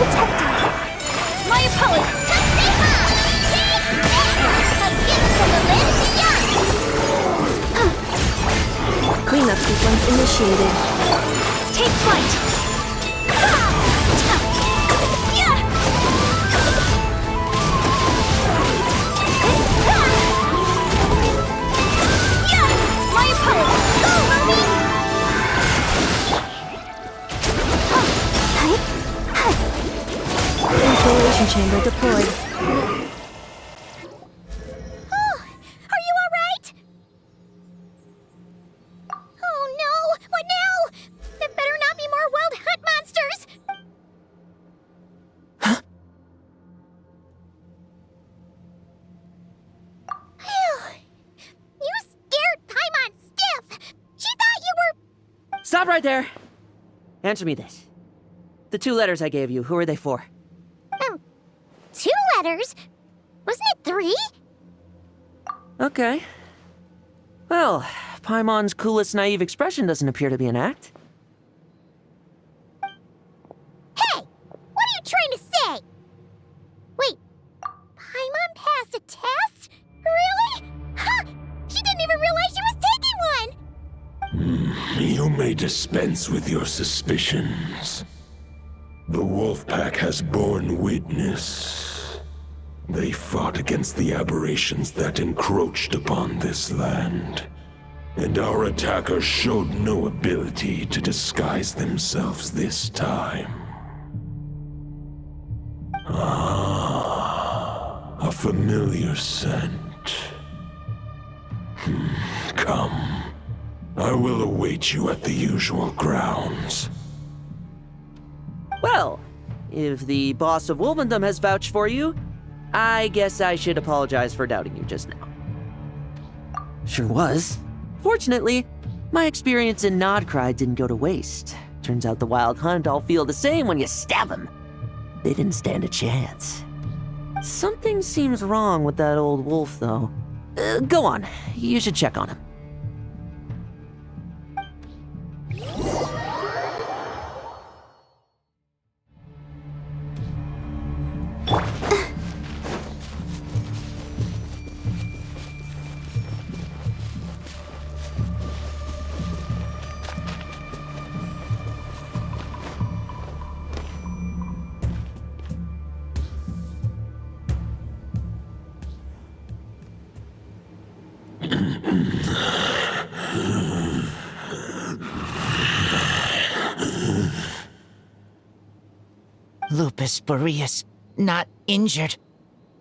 protect us. My apologies. A gift from the land beyond. Cleanup sequence initiated. Take flight. My apologies. Go, Ruby. Installation chamber deployed. Oh, are you alright? Oh no! What now? There better not be more wild hunt monsters! Huh? You scared Paimon stiff! She thought you were... Stop right there! Answer me this. The 2 letters I gave you, who are they for? 2 letters? Wasn't it 3? Okay. Well, Paimon's coolest naive expression doesn't appear to be an act. Hey! What are you trying to say? Wait, Paimon passed a test? Really? Huh! She didn't even realize she was taking one! You may dispense with your suspicions. The wolf pack has borne witness. They fought against the aberrations that encroached upon this land, and our attackers showed no ability to disguise themselves this time. Ah, a familiar scent. Come. I will await you at the usual grounds. Well, if the boss of Wolvendom has vouched for you, I guess I should apologize for doubting you just now. Sure was. Fortunately, my experience in Nodcry didn't go to waste. Turns out the Wild Hunt all feel the same when you stab them. They didn't stand a chance. Something seems wrong with that old wolf, though. Go on, you should check on him. Lupus Boreas, not injured.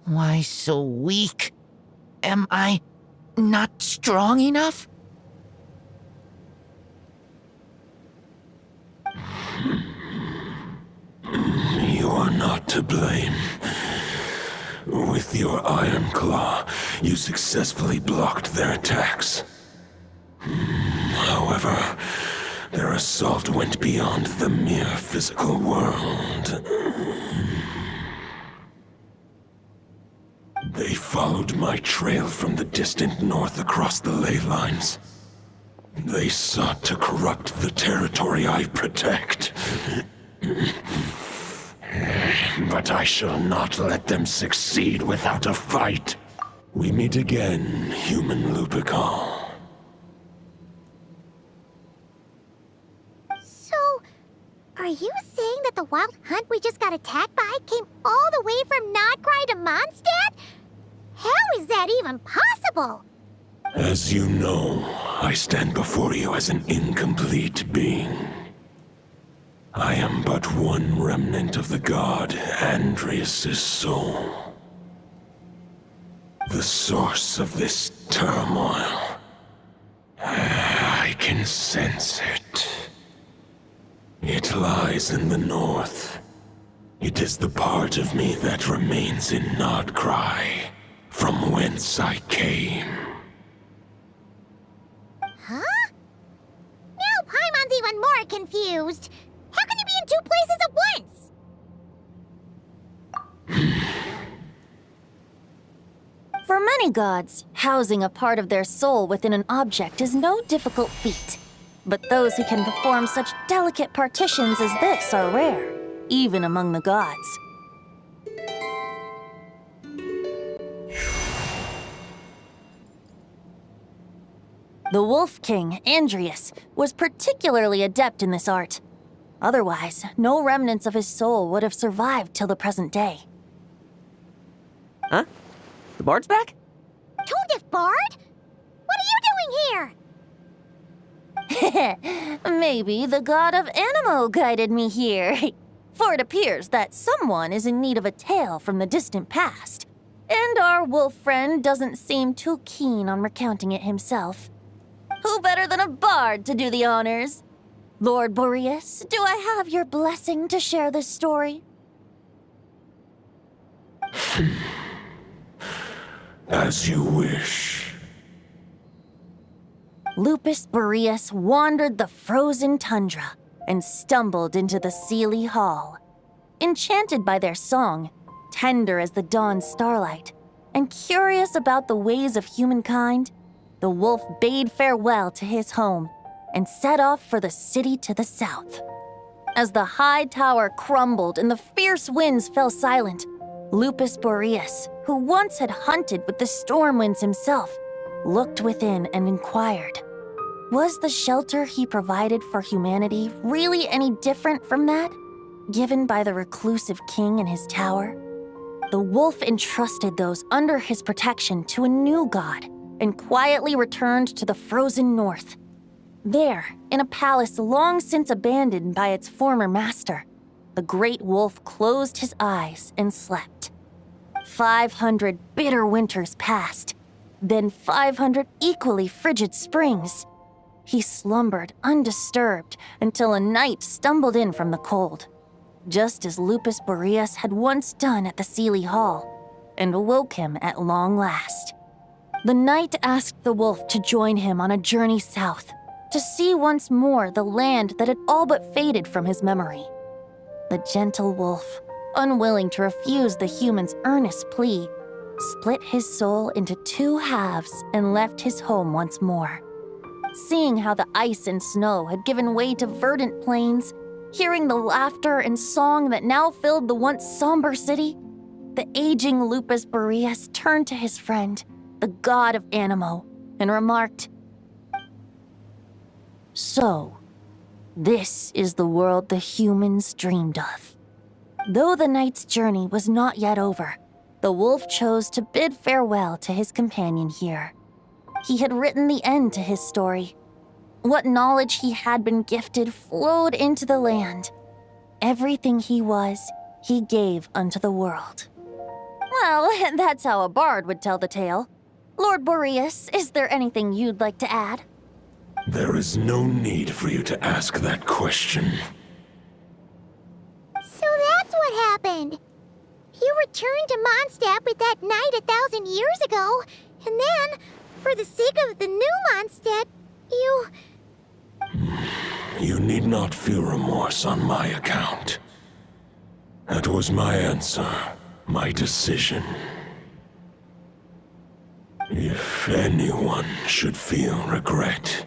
Why so weak? Am I not strong enough? You are not to blame. With your Iron Claw, you successfully blocked their attacks. However, their assault went beyond the mere physical world. They followed my trail from the distant north across the ley lines. They sought to corrupt the territory I protect. But I shall not let them succeed without a fight. We meet again, human Lupical. So, are you saying that the wild hunt we just got attacked by came all the way from Nodcry to Mondstadt? How is that even possible? As you know, I stand before you as an incomplete being. I am but one remnant of the god Andreas' soul. The source of this turmoil. I can sense it. It lies in the north. It is the part of me that remains in Nodcry, from whence I came. Huh? Now Paimon's even more confused. How can you be in 2 places at once? For many gods, housing a part of their soul within an object is no difficult feat. But those who can perform such delicate partitions as this are rare. even among the gods. The Wolf King, Andreas, was particularly adept in this art. Otherwise, no remnants of his soul would have survived till the present day. Huh? The bard's back? Toadif Bard? What are you doing here? Maybe the god of Animo guided me here. For it appears that someone is in need of a tale from the distant past, and our wolf friend doesn't seem too keen on recounting it himself. Who better than a bard to do the honors? Lord Boreas, do I have your blessing to share this story? As you wish. Lupus Boreas wandered the frozen tundra and stumbled into the Seelie Hall. Enchanted by their song, tender as the dawn starlight, and curious about the ways of humankind, the wolf bade farewell to his home and set off for the city to the south. As the high tower crumbled and the fierce winds fell silent, Lupus Boreas, who once had hunted with the storm winds himself, looked within and inquired, was the shelter he provided for humanity really any different from that given by the reclusive king in his tower? The wolf entrusted those under his protection to a new god and quietly returned to the frozen north. There, in a palace long since abandoned by its former master, the great wolf closed his eyes and slept. 500 bitter winters passed, then 500 equally frigid springs. He slumbered undisturbed until a night stumbled in from the cold, just as Lupus Boreas had once done at the Seelie Hall, and awoke him at long last. The night asked the wolf to join him on a journey south, to see once more the land that had all but faded from his memory. The gentle wolf, unwilling to refuse the human's earnest plea, split his soul into two halves and left his home once more. Seeing how the ice and snow had given way to verdant plains, hearing the laughter and song that now filled the once somber city, the aging Lupus Boreas turned to his friend, the god of Animo, and remarked, "So, this is the world the humans dreamed of." Though the night's journey was not yet over, the wolf chose to bid farewell to his companion here. He had written the end to his story. What knowledge he had been gifted flowed into the land. Everything he was, he gave unto the world. Well, that's how a bard would tell the tale. Lord Boreas, is there anything you'd like to add? There is no need for you to ask that question. So that's what happened. You returned to Mondstadt with that knight 1,000 years ago, and then, for the sake of the new Mondstadt, you... You need not feel remorse on my account. That was my answer, my decision. If anyone should feel regret,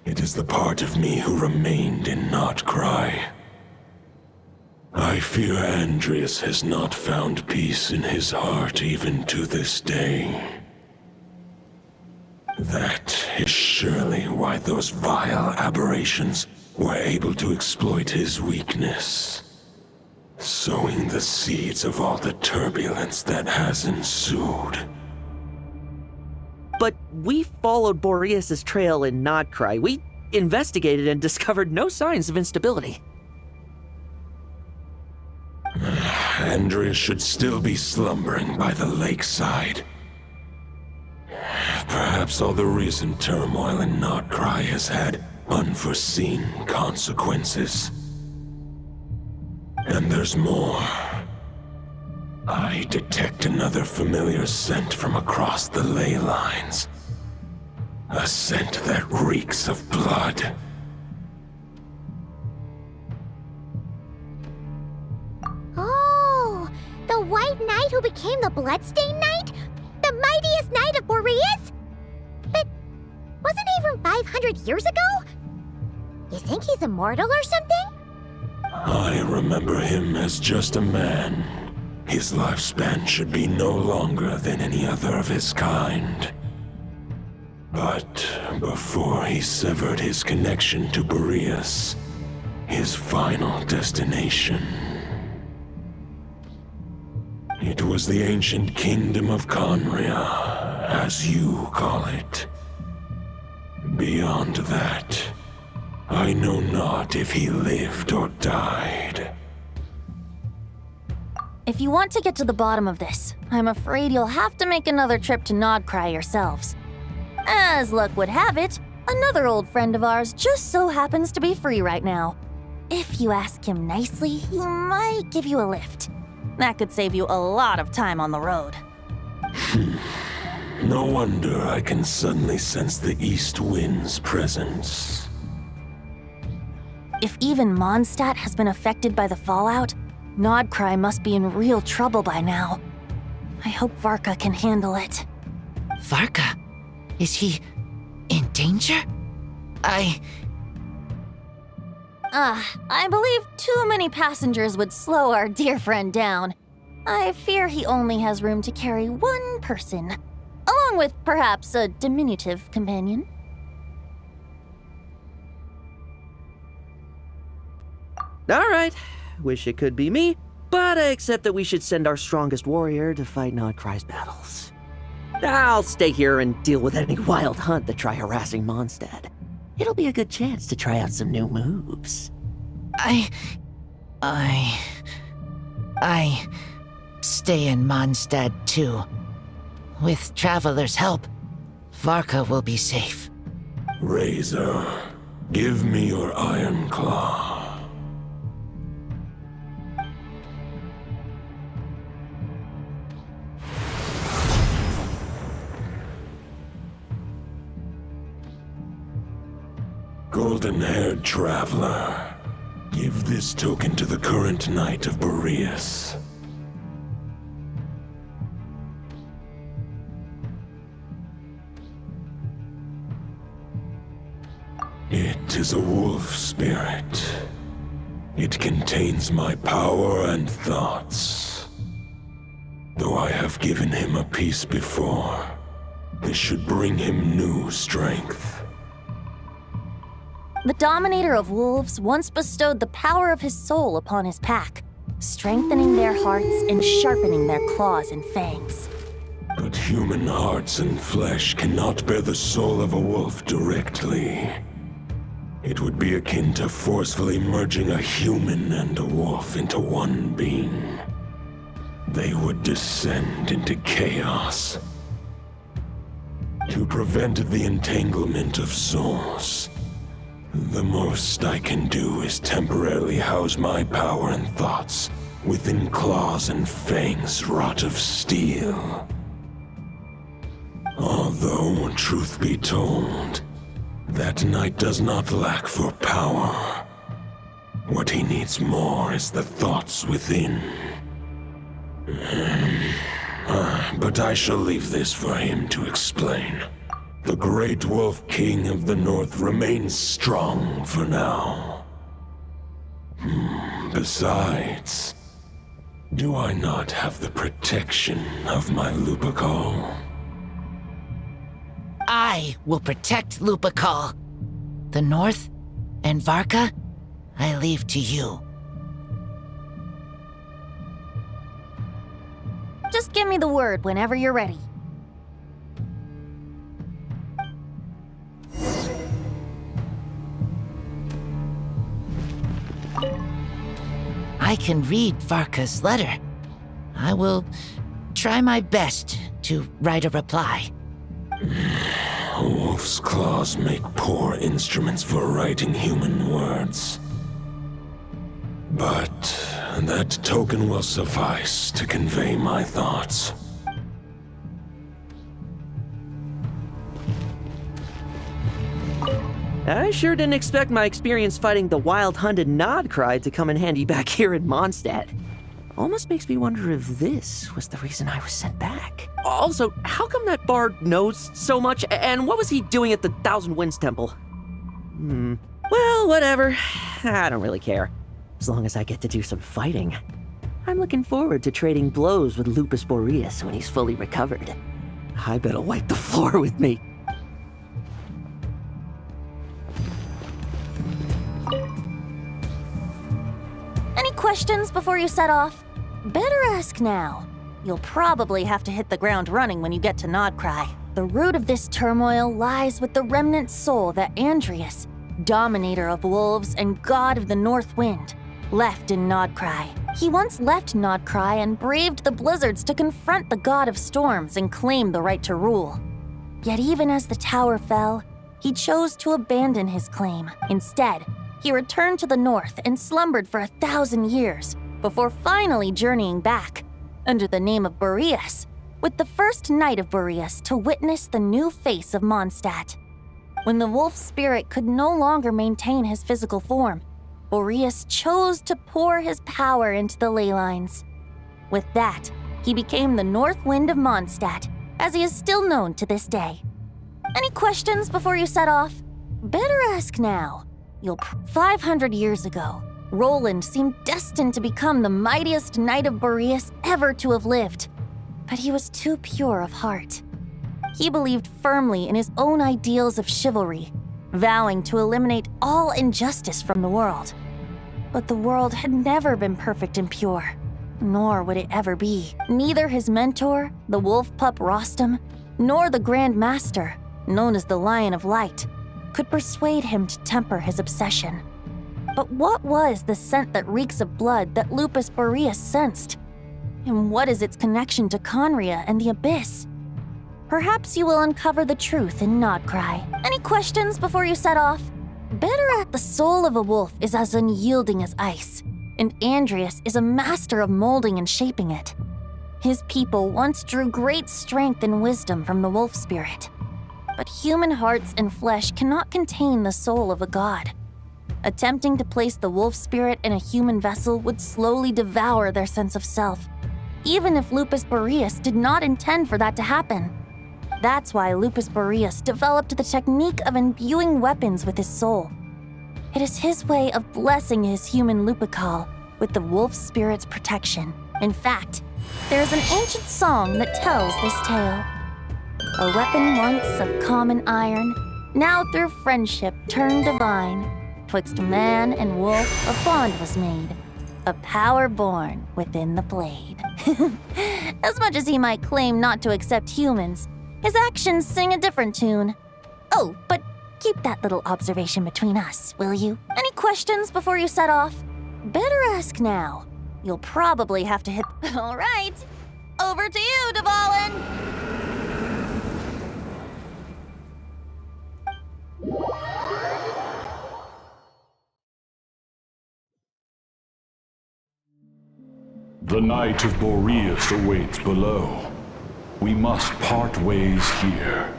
it is the part of me who remained in Notcry. I fear Andreas has not found peace in his heart even to this day. That is surely why those vile aberrations were able to exploit his weakness, sowing the seeds of all the turbulence that has ensued. But we followed Boreas' trail in Nodcry. We investigated and discovered no signs of instability. Andreas should still be slumbering by the lakeside. Perhaps all the recent turmoil in Notcry has had unforeseen consequences. And there's more. I detect another familiar scent from across the ley lines. A scent that reeks of blood. Oh, the White Knight who became the Bloodstained Knight? The mightiest knight of Boreas? But wasn't he from 500 years ago? You think he's immortal or something? I remember him as just a man. His lifespan should be no longer than any other of his kind. But before he severed his connection to Boreas, his final destination, it was the ancient kingdom of Conria, as you call it. Beyond that, I know not if he lived or died. If you want to get to the bottom of this, I'm afraid you'll have to make another trip to Nodcry yourselves. As luck would have it, another old friend of ours just so happens to be free right now. If you ask him nicely, he might give you a lift. That could save you a lot of time on the road. No wonder I can suddenly sense the east wind's presence. If even Mondstadt has been affected by the fallout, Nodcry must be in real trouble by now. I hope Varka can handle it. Varka? Is he in danger? I believe too many passengers would slow our dear friend down. I fear he only has room to carry one person, along with perhaps a diminutive companion. All right, wish it could be me, but I accept that we should send our strongest warrior to fight Nodcry's battles. I'll stay here and deal with any wild hunt that try harassing Mondstadt. It'll be a good chance to try out some new moves. I stay in Mondstadt too. With Traveler's help, Varka will be safe. Razor, give me your iron claw. Golden-haired traveler, give this token to the current knight of Boreas. It is a wolf spirit. It contains my power and thoughts. Though I have given him a piece before, this should bring him new strength. The Dominator of Wolves once bestowed the power of his soul upon his pack, strengthening their hearts and sharpening their claws and fangs. But human hearts and flesh cannot bear the soul of a wolf directly. It would be akin to forcefully merging a human and a wolf into one being. They would descend into chaos. To prevent the entanglement of souls, the most I can do is temporarily house my power and thoughts within claws and fangs wrought of steel. Although, truth be told, that knight does not lack for power. What he needs more is the thoughts within. But I shall leave this for him to explain. The Great Wolf King of the North remains strong for now. Besides, do I not have the protection of my Lupacol? I will protect Lupacol. The North and Varka, I leave to you. Just give me the word whenever you're ready. I can read Varka's letter. I will try my best to write a reply. Wolf's claws make poor instruments for writing human words. But that token will suffice to convey my thoughts. I sure didn't expect my experience fighting the wild-hunted Nodcry to come in handy back here in Mondstadt. Almost makes me wonder if this was the reason I was sent back. Also, how come that bard knows so much, and what was he doing at the Thousand Winds Temple? Well, whatever. I don't really care. as long as I get to do some fighting. I'm looking forward to trading blows with Lupus Boreas when he's fully recovered. I bet he'll wipe the floor with me. Any questions before you set off? Better ask now. You'll probably have to hit the ground running when you get to Nodcry. The root of this turmoil lies with the remnant soul that Andreas, dominator of wolves and god of the north wind, left in Nodcry. He once left Nodcry and braved the blizzards to confront the god of storms and claim the right to rule. Yet even as the tower fell, he chose to abandon his claim. Instead, he returned to the north and slumbered for 1,000 years before finally journeying back, under the name of Boreas, with the first knight of Boreas to witness the new face of Mondstadt. When the wolf spirit could no longer maintain his physical form, Boreas chose to pour his power into the ley lines. With that, he became the North Wind of Mondstadt, as he is still known to this day. Any questions before you set off? Better ask now. 500 years ago, Roland seemed destined to become the mightiest knight of Boreas ever to have lived. But he was too pure of heart. He believed firmly in his own ideals of chivalry, vowing to eliminate all injustice from the world. But the world had never been perfect and pure, nor would it ever be. Neither his mentor, the wolf pup Rostam, nor the Grand Master, known as the Lion of Light, could persuade him to temper his obsession. But what was the scent that reeks of blood that Lupus Boreas sensed? And what is its connection to Conria and the Abyss? Perhaps you will uncover the truth in Nodcry. Any questions before you set off? The soul of a wolf is as unyielding as ice, and Andreas is a master of molding and shaping it. His people once drew great strength and wisdom from the wolf spirit. But human hearts and flesh cannot contain the soul of a god. Attempting to place the wolf spirit in a human vessel would slowly devour their sense of self, even if Lupus Boreas did not intend for that to happen. That's why Lupus Boreas developed the technique of imbuing weapons with his soul. It is his way of blessing his human Lupical with the wolf spirit's protection. In fact, there is an ancient song that tells this tale. A weapon once of common iron, now through friendship turned divine. Twixt man and wolf a bond was made, a power born within the blade. As much as he might claim not to accept humans, his actions sing a different tune. Oh, but keep that little observation between us, will you? Any questions before you set off? Better ask now. You'll probably have to hit... All right, over to you, Dvalin! The Knight of Boreas awaits below. We must part ways here.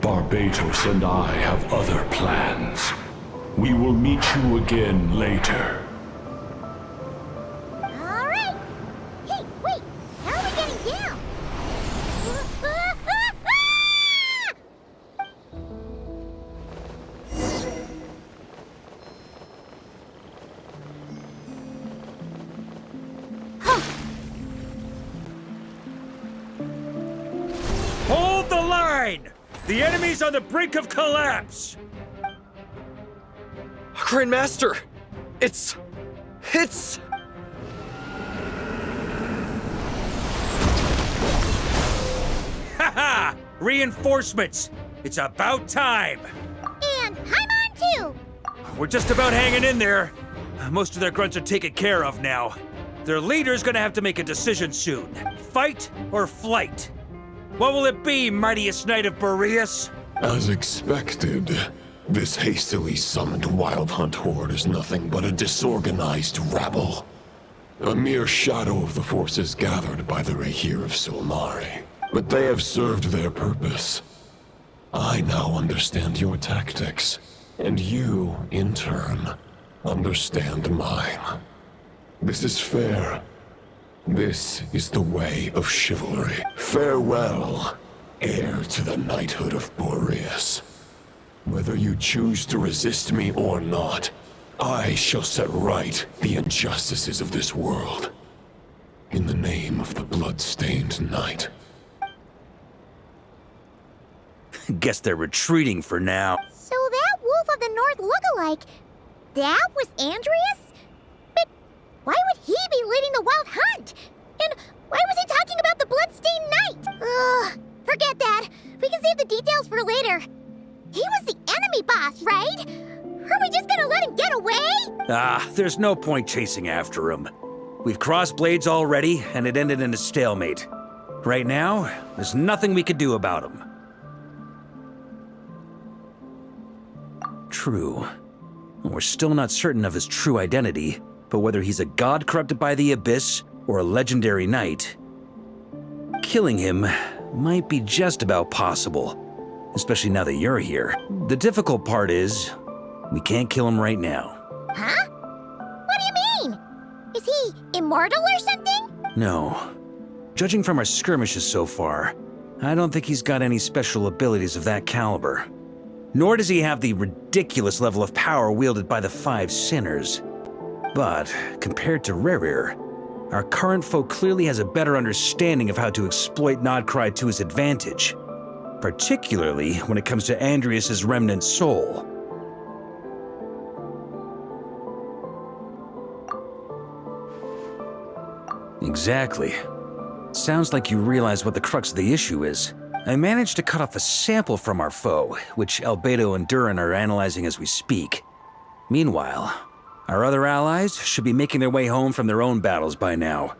Barbatos and I have other plans. We will meet you again later. All right. Hey, wait. How are we getting down? Hold the line! The enemy's on the brink of collapse! Grandmaster! It's... Haha! Reinforcements! It's about time! And I'm on too! We're just about hanging in there. Most of their grunts are taken care of now. Their leader's gonna have to make a decision soon. Fight or flight? What will it be, mightiest knight of Boreas? As expected, this hastily summoned Wild Hunt horde is nothing but a disorganized rabble. A mere shadow of the forces gathered by the Rahir of Solmari. But they have served their purpose. I now understand your tactics, and you, in turn, understand mine. This is fair. This is the way of chivalry. Farewell, heir to the knighthood of Boreas. Whether you choose to resist me or not, I shall set right the injustices of this world. In the name of the blood-stained night. Guess they're retreating for now. So that Wolf of the North lookalike, that was Andreas? But why would he be leading the wild hunt? And why was he talking about the bloodstained night? Ugh, forget that. We can save the details for later. He was the enemy boss, right? Are we just gonna let him get away? Ah, there's no point chasing after him. We've crossed blades already, and it ended in a stalemate. Right now, there's nothing we could do about him. True. We're still not certain of his true identity, but whether he's a god corrupted by the abyss or a legendary knight, killing him might be just about possible, especially now that you're here. The difficult part is, we can't kill him right now. Huh? What do you mean? Is he immortal or something? No. Judging from our skirmishes so far, I don't think he's got any special abilities of that caliber. Nor does he have the ridiculous level of power wielded by the Five Sinners. But, compared to Rerir, our current foe clearly has a better understanding of how to exploit Nodcry to his advantage, particularly when it comes to Andreas' remnant soul. Exactly. Sounds like you realize what the crux of the issue is. I managed to cut off a sample from our foe, which Albedo and Durin are analyzing as we speak. Meanwhile, our other allies should be making their way home from their own battles by now.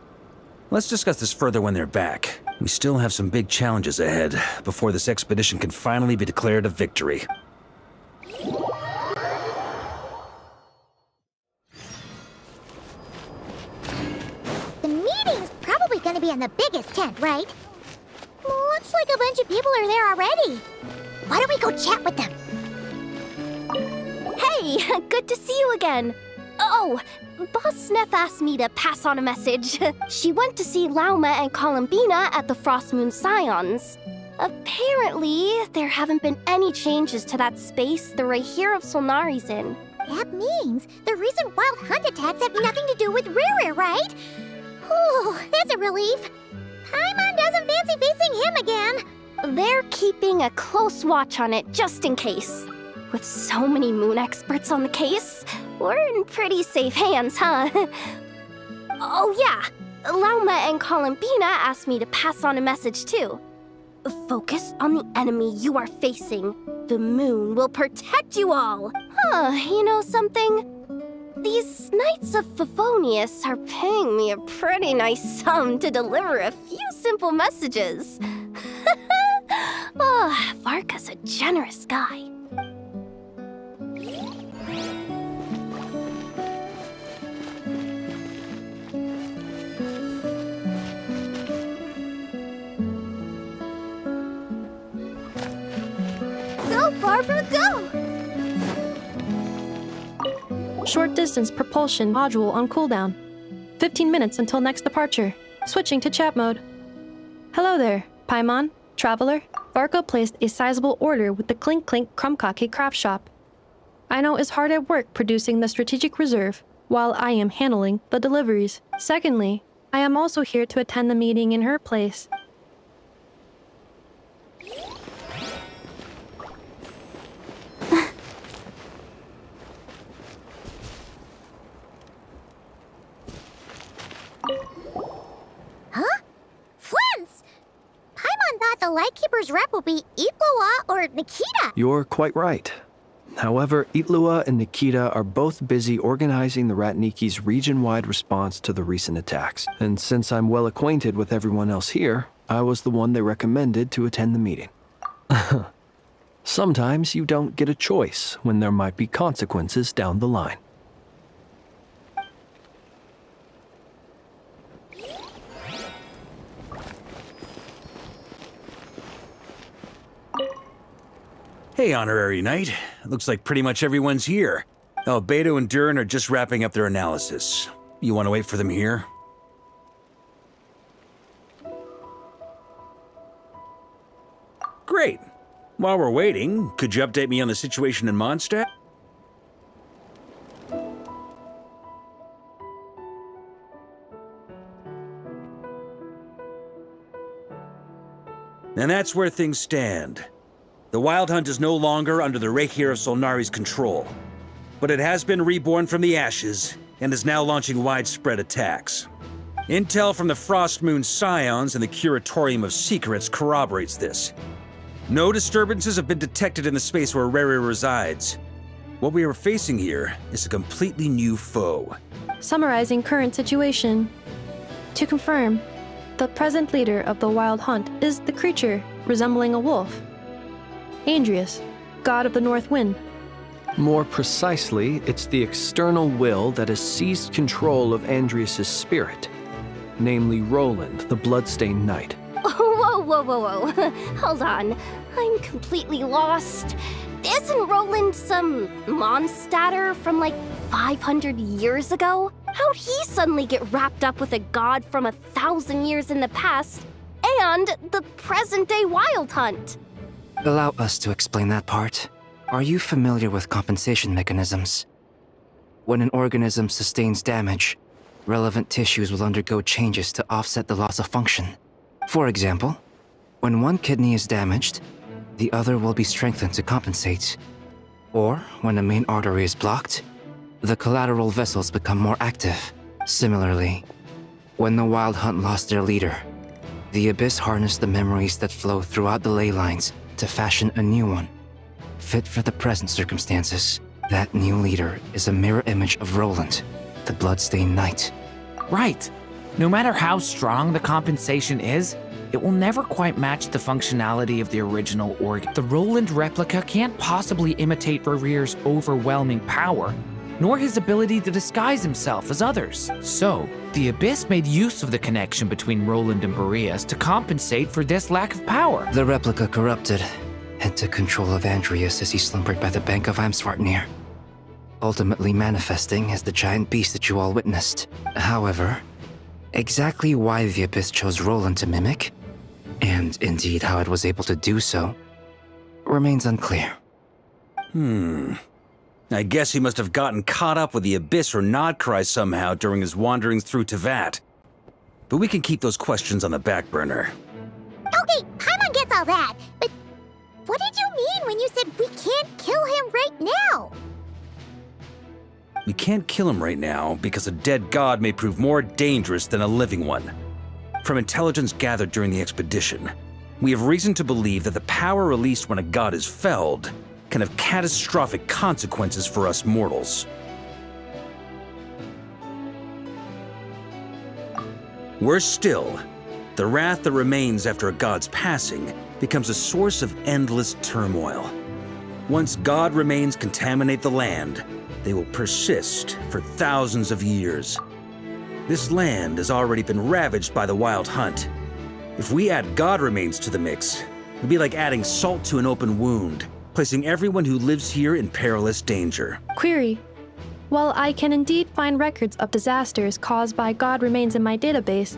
Let's discuss this further when they're back. We still have some big challenges ahead before this expedition can finally be declared a victory. The meeting's probably gonna be in the biggest tent, right? Looks like a bunch of people are there already. Why don't we go chat with them? Hey, good to see you again. Oh, Boss Sneff asked me to pass on a message. She went to see Lauma and Columbina at the Frost Moon Scions. Apparently, there haven't been any changes to that space the Rahir of Solnari's in. That means the recent wild hunt attacks have nothing to do with Rerir, right? Whew, that's a relief. Paimon doesn't fancy facing him again. They're keeping a close watch on it just in case. With so many moon experts on the case, we're in pretty safe hands, huh? Oh yeah, Lauma and Columbina asked me to pass on a message too. Focus on the enemy you are facing. The moon will protect you all. Huh, you know something? These Knights of Favonius are paying me a pretty nice sum to deliver a few simple messages. Oh, Varka's a generous guy. Go, Barbara, go! Short distance propulsion module on cooldown. 15 minutes until next departure. Switching to chat mode. Hello there, Paimon, Traveler. Varka placed a sizable order with the Clink Clink Krumkake craft shop. I know is hard at work producing the strategic reserve, while I am handling the deliveries. Secondly, I am also here to attend the meeting in her place. Huh? Flint's! Paimon thought the Lightkeeper's rep would be Itlua or Nikita. You're quite right. However, Itlua and Nikita are both busy organizing the Ratniki's region-wide response to the recent attacks. And since I'm well acquainted with everyone else here, I was the one they recommended to attend the meeting. Sometimes you don't get a choice when there might be consequences down the line. Hey, Honorary Knight. Looks like pretty much everyone's here. Albedo and Durin are just wrapping up their analysis. You want to wait for them here? Great. While we're waiting, could you update me on the situation in Mondstadt? And that's where things stand. The Wild Hunt is no longer under the Reikir of Solnari's control, but it has been reborn from the ashes and is now launching widespread attacks. Intel from the Frostmoon Scions and the Curatorium of Secrets corroborates this. No disturbances have been detected in the space where Rere resides. What we are facing here is a completely new foe. Summarizing current situation. To confirm, the present leader of the Wild Hunt is the creature resembling a wolf. Andrius, god of the North Wind. More precisely, it's the external will that has seized control of Andrius' spirit, namely Roland, the Bloodstained Knight. Whoa. Hold on. I'm completely lost. Isn't Roland some monster from like 500 years ago? How'd he suddenly get wrapped up with a god from 1,000 years in the past and the present-day Wild Hunt? Allow us to explain that part. Are you familiar with compensation mechanisms? When an organism sustains damage, relevant tissues will undergo changes to offset the loss of function. For example, when one kidney is damaged, the other will be strengthened to compensate. Or, when a main artery is blocked, the collateral vessels become more active. Similarly, when the Wild Hunt lost their leader, the Abyss harnessed the memories that flow throughout the ley lines to fashion a new one, fit for the present circumstances. That new leader is a mirror image of Roland, the Bloodstained Knight. Right. No matter how strong the compensation is, it will never quite match the functionality of the original organ. The Roland replica can't possibly imitate Rere's overwhelming power, nor his ability to disguise himself as others. So, the Abyss made use of the connection between Roland and Boreas to compensate for this lack of power. The replica corrupted and took control of Andrius as he slumbered by the bank of Eimsvartnir, ultimately manifesting as the giant beast that you all witnessed. However, exactly why the Abyss chose Roland to mimic, and indeed how it was able to do so, remains unclear. I guess he must have gotten caught up with the Abyss or Nodcry somehow during his wanderings through Tevat. But we can keep those questions on the back burner. Okay, Paimon gets all that, but what did you mean when you said we can't kill him right now? We can't kill him right now because a dead god may prove more dangerous than a living one. From intelligence gathered during the expedition, we have reason to believe that the power released when a god is felled can have catastrophic consequences for us mortals. Worse still, the wrath that remains after a god's passing becomes a source of endless turmoil. Once god remains contaminate the land, they will persist for thousands of years. This land has already been ravaged by the Wild Hunt. If we add god remains to the mix, it would be like adding salt to an open wound, placing everyone who lives here in perilous danger. Query. While I can indeed find records of disasters caused by god remains in my database,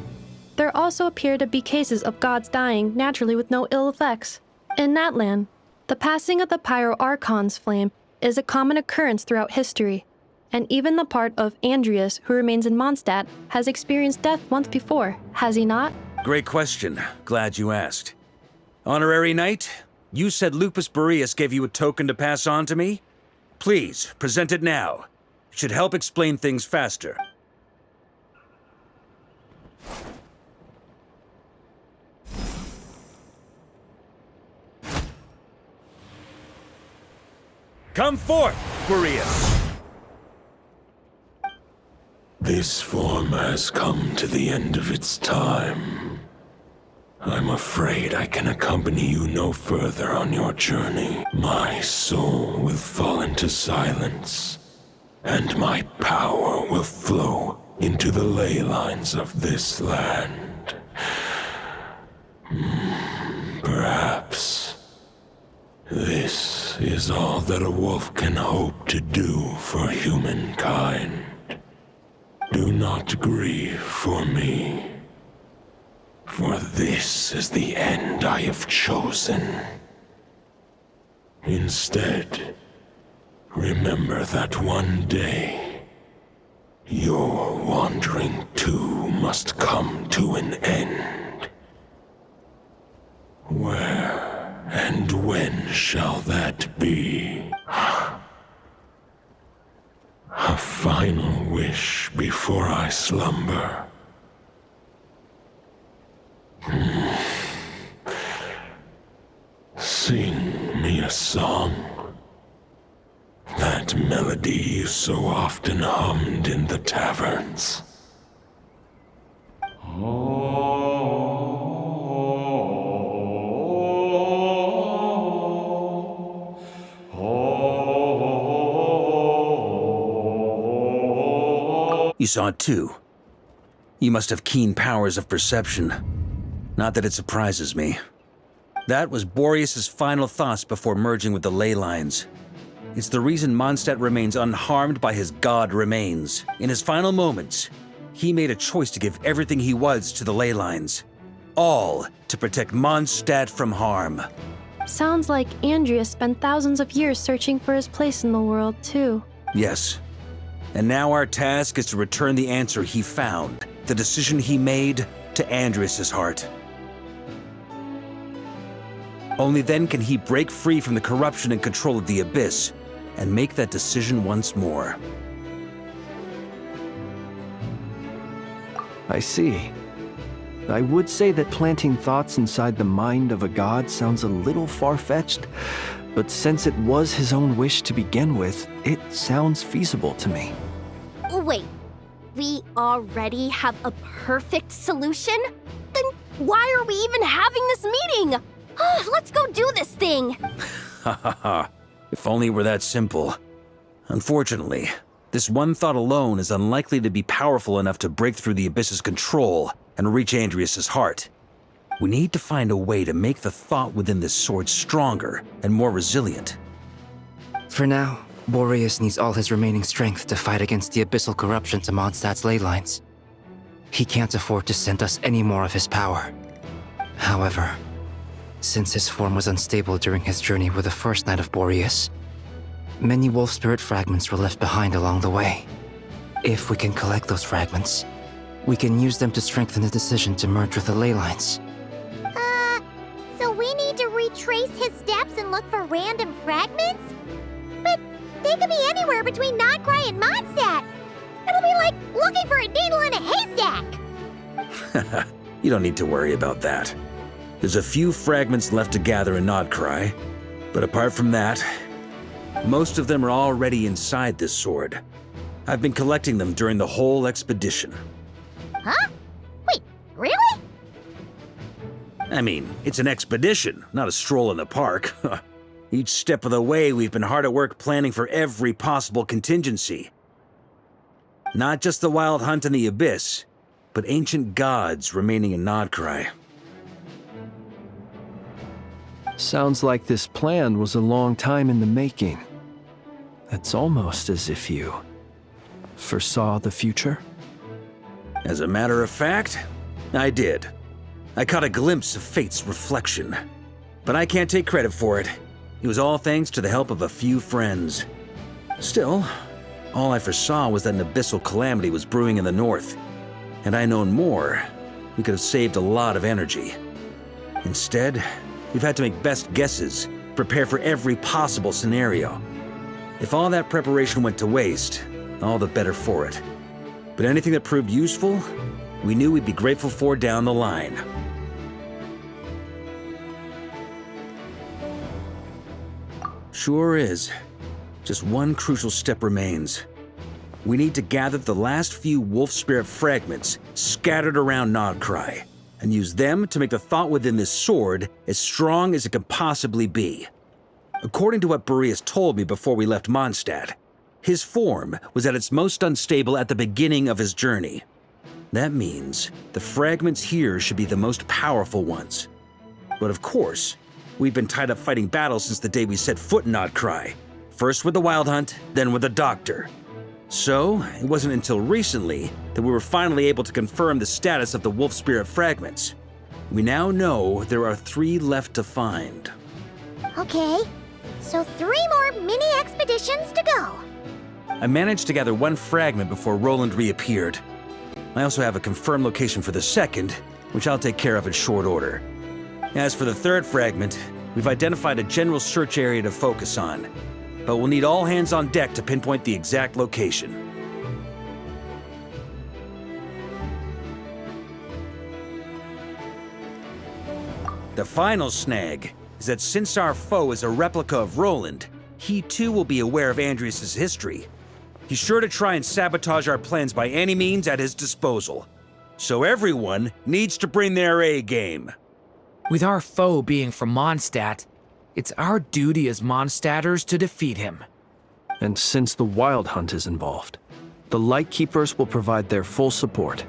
there also appear to be cases of gods dying naturally with no ill effects. In that land, the passing of the Pyro-Archon's flame is a common occurrence throughout history, and even the part of Andrius who remains in Mondstadt has experienced death once before, has he not? Great question. Glad you asked. Honorary Knight, you said Lupus Boreas gave you a token to pass on to me? Please, present it now. It should help explain things faster. Come forth, Boreas! This form has come to the end of its time. I'm afraid I can accompany you no further on your journey. My soul will fall into silence, and my power will flow into the ley lines of this land. Perhaps this is all that a wolf can hope to do for humankind. Do not grieve for me, for this is the end I have chosen. Instead, remember that one day, your wandering too must come to an end. When final wish before I slumber. Sing me a song. That melody you so often hummed in the taverns. You saw it too. You must have keen powers of perception. Not that it surprises me. That was Boreas's final thoughts before merging with the ley lines. It's the reason Mondstadt remains unharmed by his god remains. In his final moments, he made a choice to give everything he was to the ley lines. All to protect Mondstadt from harm. Sounds like Andreas spent thousands of years searching for his place in the world, too. Yes. And now our task is to return the answer he found, the decision he made, to Andreas' heart. Only then can he break free from the corruption and control of the Abyss, and make that decision once more. I see. I would say that planting thoughts inside the mind of a god sounds a little far-fetched, but since it was his own wish to begin with, it sounds feasible to me. Wait, we already have a perfect solution? Then why are we even having this meeting? Let's go do this thing! Ha ha ha. If only it were that simple. Unfortunately, this one thought alone is unlikely to be powerful enough to break through the Abyss's control and reach Andreas' heart. We need to find a way to make the thought within this sword stronger and more resilient. For now, Boreas needs all his remaining strength to fight against the abyssal corruption to Mondstadt's ley lines. He can't afford to send us any more of his power. However, since his form was unstable during his journey with the first Knight of Boreas, many wolf spirit fragments were left behind along the way. If we can collect those fragments, we can use them to strengthen the decision to merge with the ley lines. So we need to retrace his steps and look for random fragments? But they could be anywhere between Nodcry and Mondstadt. It'll be like looking for a needle in a haystack. You don't need to worry about that. There's a few fragments left to gather in Nodcry, but apart from that, most of them are already inside this sword. I've been collecting them during the whole expedition. Huh? Wait, really? I mean, it's an expedition, not a stroll in the park. Each step of the way, we've been hard at work planning for every possible contingency. Not just the wild hunt in the Abyss, but ancient gods remaining in Nodcry. Sounds like this plan was a long time in the making. It's almost as if you foresaw the future. As a matter of fact, I did. I caught a glimpse of fate's reflection. But I can't take credit for it. It was all thanks to the help of a few friends. Still, all I foresaw was that an abyssal calamity was brewing in the north. Had I known more, we could have saved a lot of energy. Instead, we've had to make best guesses, prepare for every possible scenario. If all that preparation went to waste, all the better for it. But anything that proved useful, we knew we'd be grateful for down the line. Sure is. Just one crucial step remains. We need to gather the last few wolf spirit fragments scattered around Nodcry, and use them to make the thought within this sword as strong as it can possibly be. According to what Boreas told me before we left Mondstadt, his form was at its most unstable at the beginning of his journey. That means the fragments here should be the most powerful ones. But of course, we've been tied up fighting battles since the day we set foot in Nodcry. First with the Wild Hunt, then with the Doctor. So, it wasn't until recently that we were finally able to confirm the status of the wolf spirit fragments. We now know there are 3 left to find. Okay, so 3 more mini expeditions to go. I managed to gather 1 fragment before Roland reappeared. I also have a confirmed location for the second, which I'll take care of in short order. As for the 3rd fragment, we've identified a general search area to focus on, but we'll need all hands on deck to pinpoint the exact location. The final snag is that since our foe is a replica of Roland, he too will be aware of Andrias' history. He's sure to try and sabotage our plans by any means at his disposal. So everyone needs to bring their A game. With our foe being from Mondstadt, it's our duty as Mondstadters to defeat him. And since the Wild Hunt is involved, the Lightkeepers will provide their full support.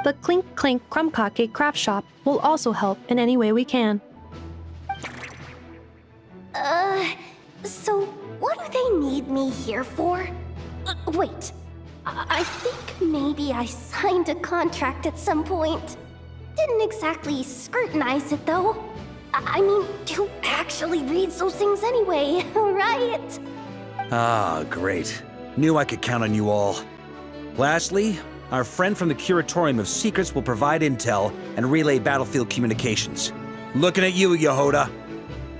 The Clink Clink Krumkake craft shop will also help in any way we can. So what do they need me here for? Wait, I think maybe I signed a contract at some point. Didn't exactly scrutinize it though. I mean, who actually reads those things anyway, right? Ah, great. Knew I could count on you all. Lastly, our friend from the Curatorium of Secrets will provide intel and relay battlefield communications. Looking at you, Yehoda.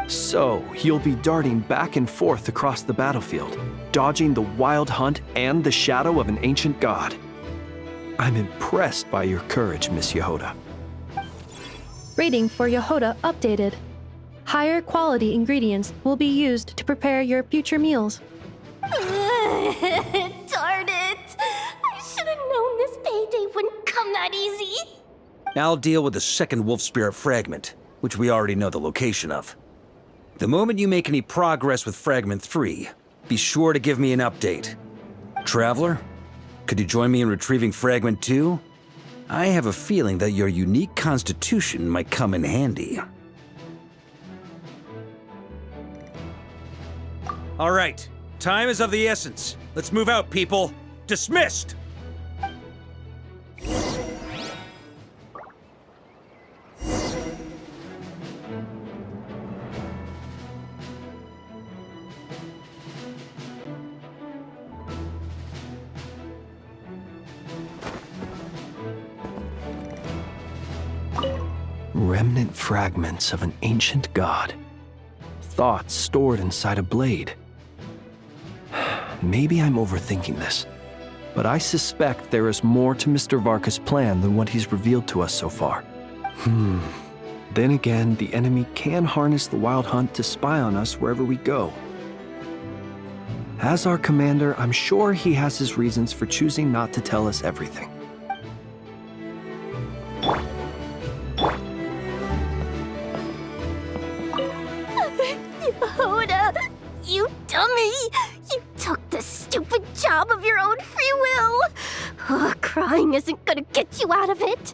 So, you'll be darting back and forth across the battlefield, dodging the Wild Hunt and the shadow of an ancient god. I'm impressed by your courage, Miss Yehoda. Rating for Yehoda updated. Higher quality ingredients will be used to prepare your future meals. Darn it! I should have known this payday wouldn't come that easy. I'll deal with the second wolf spirit fragment, which we already know the location of. The moment you make any progress with Fragment 3, be sure to give me an update. Traveler, could you join me in retrieving Fragment 2? I have a feeling that your unique constitution might come in handy. All right, time is of the essence. Let's move out, people. Dismissed! Remnant fragments of an ancient god. Thoughts stored inside a blade. Maybe I'm overthinking this, but I suspect there is more to Mr. Varka's plan than what he's revealed to us so far. Then again, the enemy can harness the Wild Hunt to spy on us wherever we go. As our commander, I'm sure he has his reasons for choosing not to tell us everything. Yehoda, you dummy! You took the stupid job of your own free will! Crying isn't gonna get you out of it!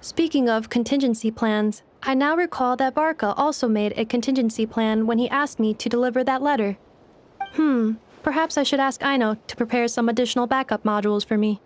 Speaking of contingency plans, I now recall that Varka also made a contingency plan when he asked me to deliver that letter. Perhaps I should ask Aino to prepare some additional backup modules for me.